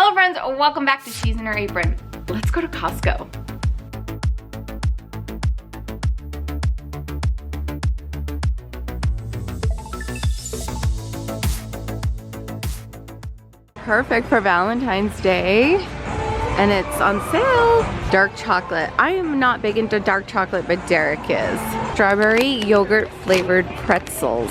Hello friends, welcome back to Cheese in Her Apron. Let's go to Costco. Perfect for Valentine's Day, and it's on sale. Dark chocolate. I am not big into dark chocolate, but Derek is. Strawberry yogurt flavored pretzels.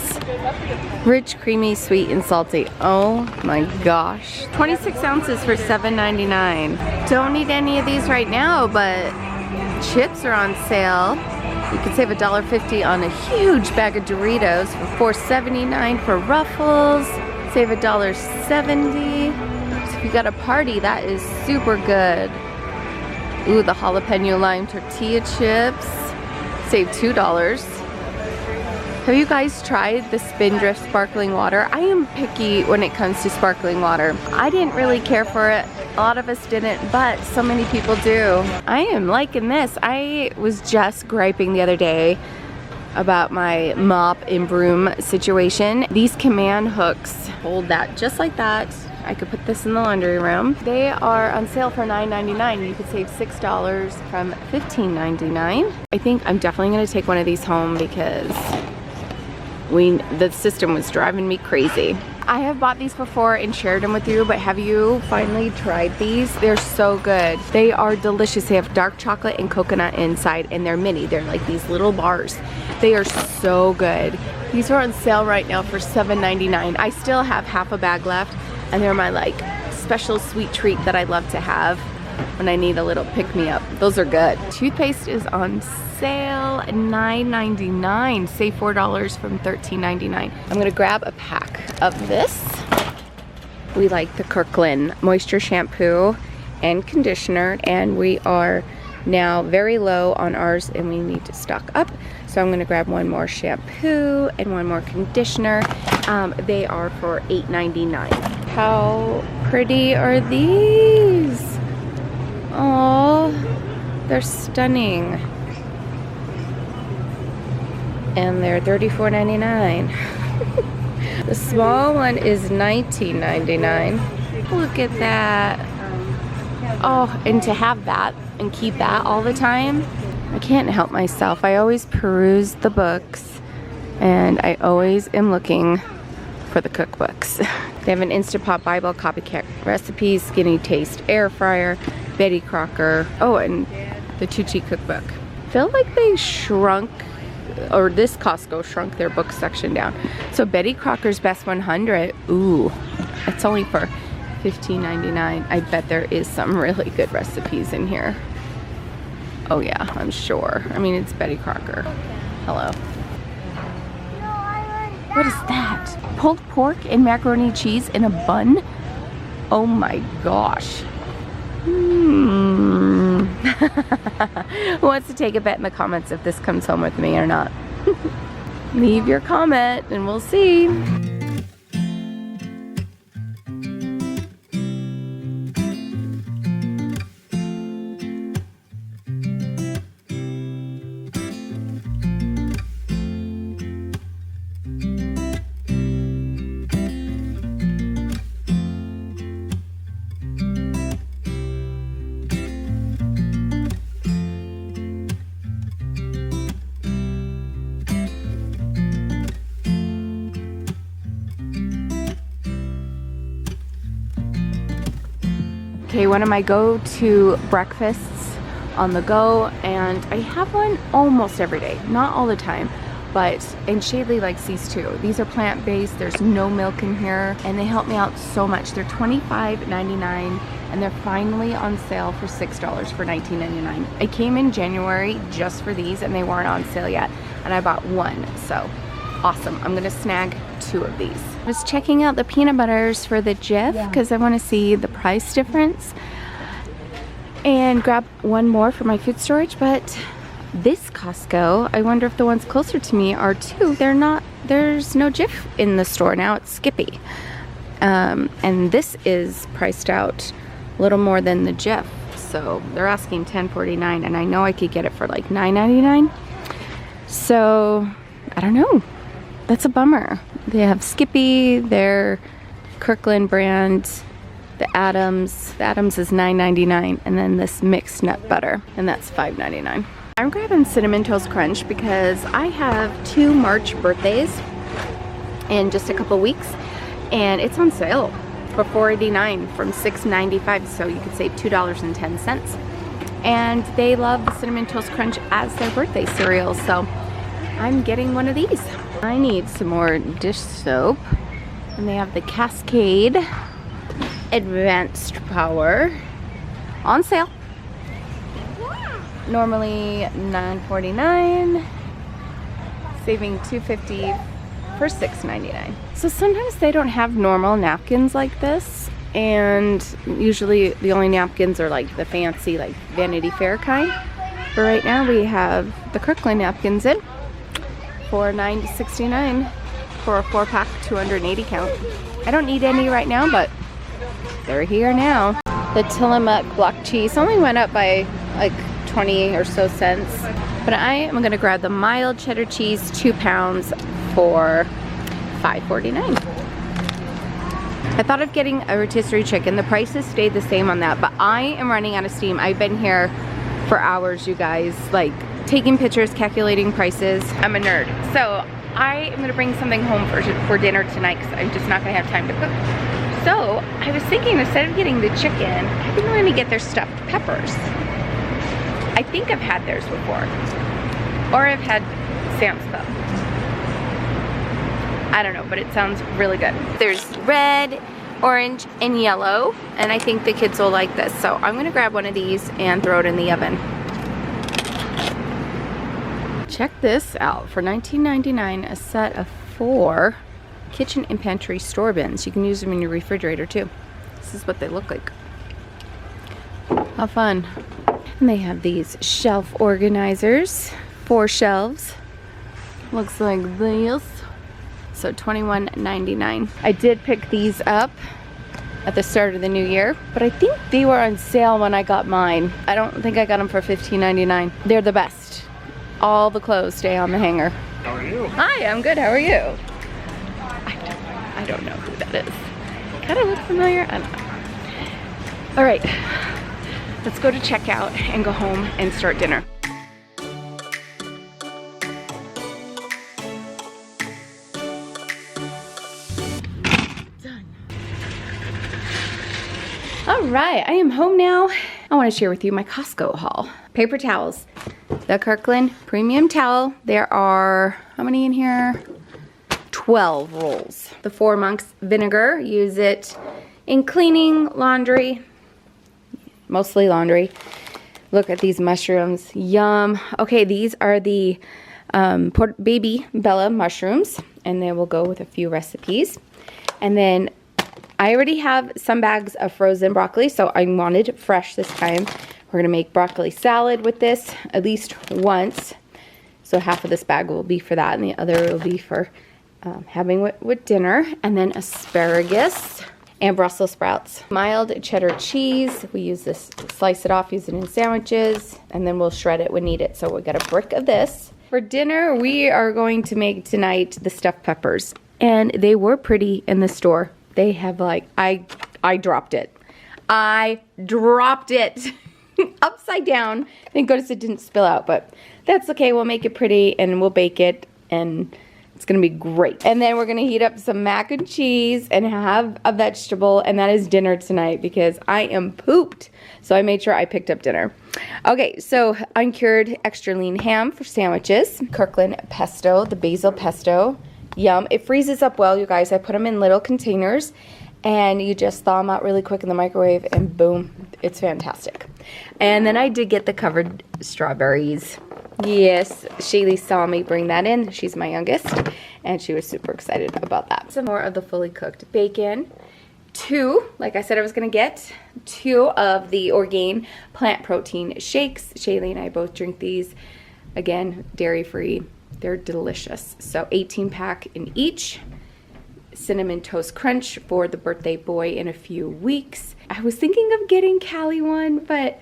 Rich, creamy, sweet, and salty. Oh my gosh. 26 ounces for $7.99. Don't need any of these right now, but chips are on sale. You can save $1.50 on a huge bag of Doritos for $4.79 for Ruffles. Save $1.70. So if you got a party, that is super good. Ooh, the jalapeno lime tortilla chips. Save $2. Have you guys tried the Spindrift sparkling water? I am picky when it comes to sparkling water. I didn't really care for it. A lot of us didn't, but so many people do. I am liking this. I was just griping the other day about my mop and broom situation. These command hooks hold that just like that. I could put this in the laundry room. They are on sale for $9.99. You could save $6 from $15.99. I think I'm definitely gonna take one of these home because the system was driving me crazy. I have bought these before and shared them with you, but have you finally tried these? They're so good. They are delicious. They have dark chocolate and coconut inside, and they're mini. They're like these little bars. They are so good. These are on sale right now for $7.99. I still have half a bag left, and they're my like special sweet treat that I love to have when I need a little pick-me-up. Those are good. Toothpaste is on sale, $9.99. Save $4 from $13.99. I'm gonna grab a pack of this. We like the Kirkland moisture shampoo and conditioner, and we are now very low on ours and we need to stock up. So I'm gonna grab one more shampoo and one more conditioner. They are for $8.99. How pretty are these? Oh, they're stunning. And they're $34.99. The small one is $19.99. Look at that. Oh, and to have that and keep that all the time, I can't help myself. I always peruse the books and I always am looking for the cookbooks. They have an Instant Pot Bible, Copycat Recipes, Skinny Taste Air Fryer, Betty Crocker, oh, and the Tucci Cookbook. I feel like they shrunk, or this Costco shrunk their book section down. So Betty Crocker's Best 100, ooh, it's only for $15.99. I bet there is some really good recipes in here. Oh yeah, I'm sure. I mean, it's Betty Crocker. Hello. What is that? Pulled pork and macaroni and cheese in a bun? Oh my gosh. Who wants to take a bet in the comments if this comes home with me or not? Leave your comment and we'll see. Okay, one of my go-to breakfasts on the go, and I have one almost every day, not all the time, but, and Shadley likes these too. These are plant-based, there's no milk in here, and they help me out so much. They're $25.99, and they're finally on sale for $6 for $19.99. I came in January just for these, and they weren't on sale yet, and I bought one, so awesome. I'm gonna snag 2 of these. I was checking out the peanut butters for the Jif because I want to see the price difference and grab one more for my food storage, but this Costco, I wonder if the ones closer to me are too. They're not, there's no Jif in the store now, it's Skippy. And this is priced out a little more than the Jif, so they're asking $10.49, and I know I could get it for like $9.99. So I don't know, that's a bummer. They have Skippy, their Kirkland brand, The Adams is $9.99, and then this mixed nut butter, and that's $5.99. I'm grabbing Cinnamon Toast Crunch because I have 2 March birthdays in just a couple weeks, and it's on sale for $4.89 from $6.95, so you could save $2.10. And they love the Cinnamon Toast Crunch as their birthday cereal, so I'm getting one of these. I need some more dish soap, and they have the Cascade Advanced Power on sale. Normally $9.49, saving $2.50 for $6.99. So sometimes they don't have normal napkins like this, and usually the only napkins are like the fancy, like Vanity Fair kind. But right now we have the Kirkland napkins in for $9.69 for a 4-pack 280 count. I don't need any right now, but they're here now. The Tillamook block cheese only went up by like 20 or so cents, but I am gonna grab the mild cheddar cheese 2 pounds for $5.49. I thought of getting a rotisserie chicken. The prices stayed the same on that, but I am running out of steam. I've been here for hours, you guys, like taking pictures, calculating prices. I'm a nerd. So I am gonna bring something home for dinner tonight because I'm just not gonna have time to cook. So I was thinking, instead of getting the chicken, I think I'm gonna get their stuffed peppers. I think I've had theirs before, or I've had Sam's Club. I don't know, but it sounds really good. There's red, orange, and yellow, and I think the kids will like this. So I'm gonna grab one of these and throw it in the oven. Check this out. For $19.99, a set of 4 kitchen and pantry store bins. You can use them in your refrigerator too. This is what they look like. How fun. And they have these shelf organizers, 4 shelves. Looks like this. So $21.99. I did pick these up at the start of the new year, but I think they were on sale when I got mine. I don't think I got them for $15.99. They're the best. All the clothes stay on the hanger. How are you? Hi, I'm good. How are you? I don't know who that is. Kind of look familiar. I don't know. All right, let's go to checkout and go home and start dinner. All right, I am home now. I want to share with you my Costco haul. Paper towels. The Kirkland Premium Towel. There are, how many in here? 12 rolls. The 4 Monks vinegar. Use it in cleaning, laundry, mostly laundry. Look at these mushrooms. Yum. Okay, these are the baby Bella mushrooms, and they will go with a few recipes. And then I already have some bags of frozen broccoli, so I wanted fresh this time. We're gonna make broccoli salad with this at least once. So half of this bag will be for that, and the other will be for having with dinner. And then asparagus and Brussels sprouts. Mild cheddar cheese. We use this, slice it off, use it in sandwiches, and then we'll shred it when needed. So we got a brick of this. For dinner, we are going to make tonight the stuffed peppers. And they were pretty in the store. They have like, I dropped it. I dropped it upside down. Thank goodness it didn't spill out, but that's okay. We'll make it pretty and we'll bake it, and it's gonna be great. And then we're gonna heat up some mac and cheese and have a vegetable, and that is dinner tonight because I am pooped. So I made sure I picked up dinner. Okay, so uncured extra lean ham for sandwiches. Kirkland pesto, the basil pesto. Yum. It freezes up well, you guys. I put them in little containers and you just thaw them out really quick in the microwave and boom, it's fantastic. And then I did get the covered strawberries. Yes, Shaylee saw me bring that in. She's my youngest and she was super excited about that. Some more of the fully cooked bacon. 2, like I said I was gonna get, 2 of the Orgain plant protein shakes. Shaylee and I both drink these. Again, dairy-free. They're delicious. So 18-pack in each. Cinnamon Toast Crunch for the birthday boy in a few weeks. I was thinking of getting Callie one, but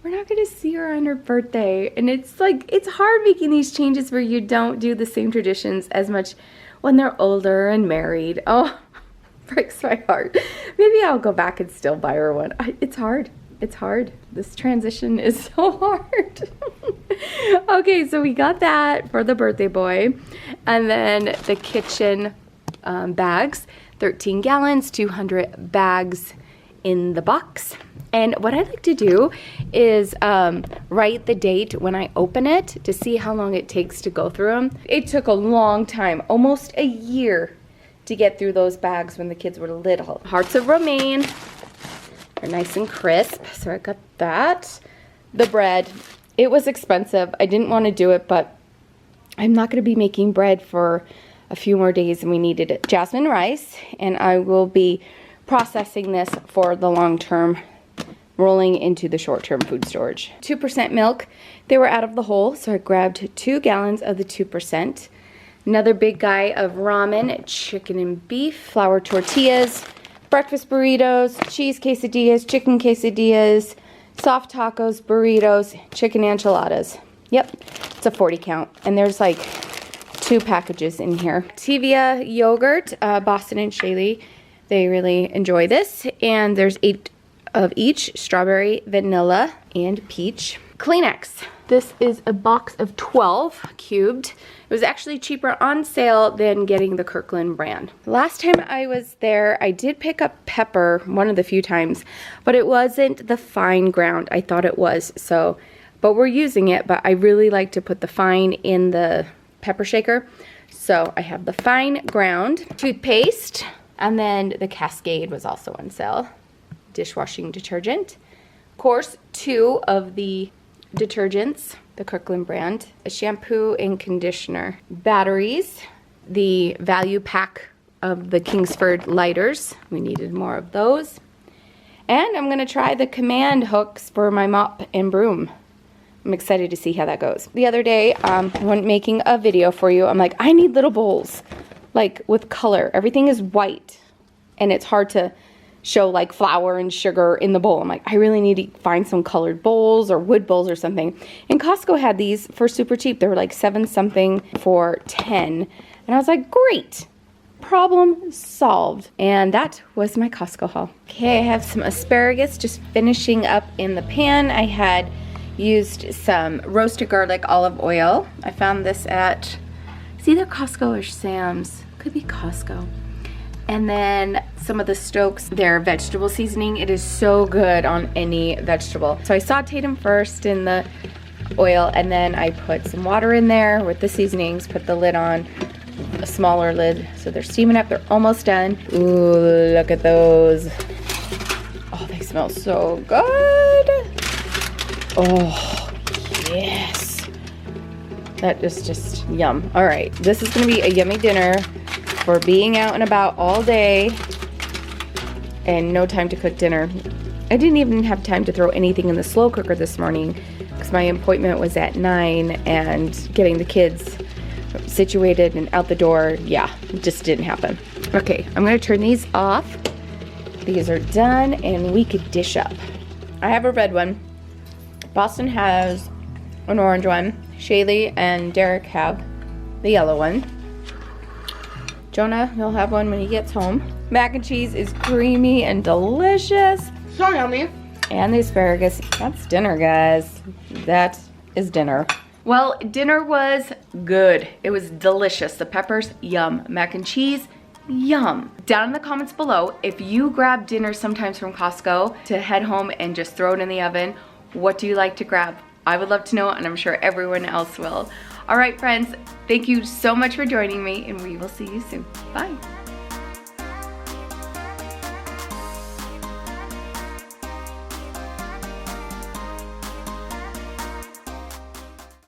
we're not gonna see her on her birthday. And it's like, it's hard making these changes where you don't do the same traditions as much when they're older and married. Oh, Breaks my heart. Maybe I'll go back and still buy her one. It's hard. It's hard. This transition is so hard. Okay, so we got that for the birthday boy. And then the kitchen bags, 13 gallons, 200 bags in the box. And what I like to do is write the date when I open it to see how long it takes to go through them. It took a long time, almost a year, to get through those bags when the kids were little. Hearts of romaine are nice and crisp, so I got that. The bread, it was expensive. I didn't want to do it, but I'm not going to be making bread for a few more days and we needed it. Jasmine rice, and I will be processing this for the long term, rolling into the short-term food storage. 2% milk. They were out of the hole, so I grabbed 2 gallons of the 2%. Another big guy of ramen, chicken and beef, flour tortillas, breakfast burritos, cheese quesadillas, chicken quesadillas, soft tacos, burritos, chicken enchiladas. Yep, it's a 40 count, and there's like 2 packages in here. Tevia yogurt, Boston and Shaylee, they really enjoy this, and there's 8 of each, strawberry, vanilla, and peach. Kleenex. This is a box of 12 cubed. It was actually cheaper on sale than getting the Kirkland brand. Last time I was there, I did pick up pepper one of the few times, but it wasn't the fine ground I thought it was. So, but we're using it, but I really like to put the fine in the pepper shaker. So I have the fine ground. Toothpaste, and then the Cascade was also on sale. Dishwashing detergent. Of course, 2 of the detergents, the Kirkland brand, a shampoo and conditioner. Batteries, the value pack of the Kingsford lighters. We needed more of those. And I'm gonna try the command hooks for my mop and broom. I'm excited to see how that goes. The other day, when making a video for you, I'm like, I need little bowls, like with color. Everything is white, and it's hard to show like flour and sugar in the bowl. I'm like, I really need to find some colored bowls or wood bowls or something. And Costco had these for super cheap. They were like 7 something for 10. And I was like, great, problem solved. And that was my Costco haul. Okay, I have some asparagus just finishing up in the pan. I had used some roasted garlic olive oil. I found this at, it's either Costco or Sam's. Could be Costco. And then some of the Stokes, their vegetable seasoning. It is so good on any vegetable. So I sauteed them first in the oil, and then I put some water in there with the seasonings, put the lid on, a smaller lid, so they're steaming up. They're almost done. Ooh, look at those. Oh, they smell so good. Oh, yes. That is just yum. All right, this is gonna be a yummy dinner for being out and about all day and no time to cook dinner. I didn't even have time to throw anything in the slow cooker this morning because my appointment was at 9, and getting the kids situated and out the door, yeah, it just didn't happen. Okay, I'm gonna turn these off. These are done, and we could dish up. I have a red one. Boston has an orange one. Shaylee and Derek have the yellow one. Jonah, he'll have one when he gets home. Mac and cheese is creamy and delicious. So yummy. And the asparagus, that's dinner, guys. That is dinner. Well, dinner was good. It was delicious. The peppers, yum. Mac and cheese, yum. Down in the comments below, if you grab dinner sometimes from Costco to head home and just throw it in the oven, what do you like to grab? I would love to know, and I'm sure everyone else will. All right, friends, thank you so much for joining me, and we will see you soon. Bye.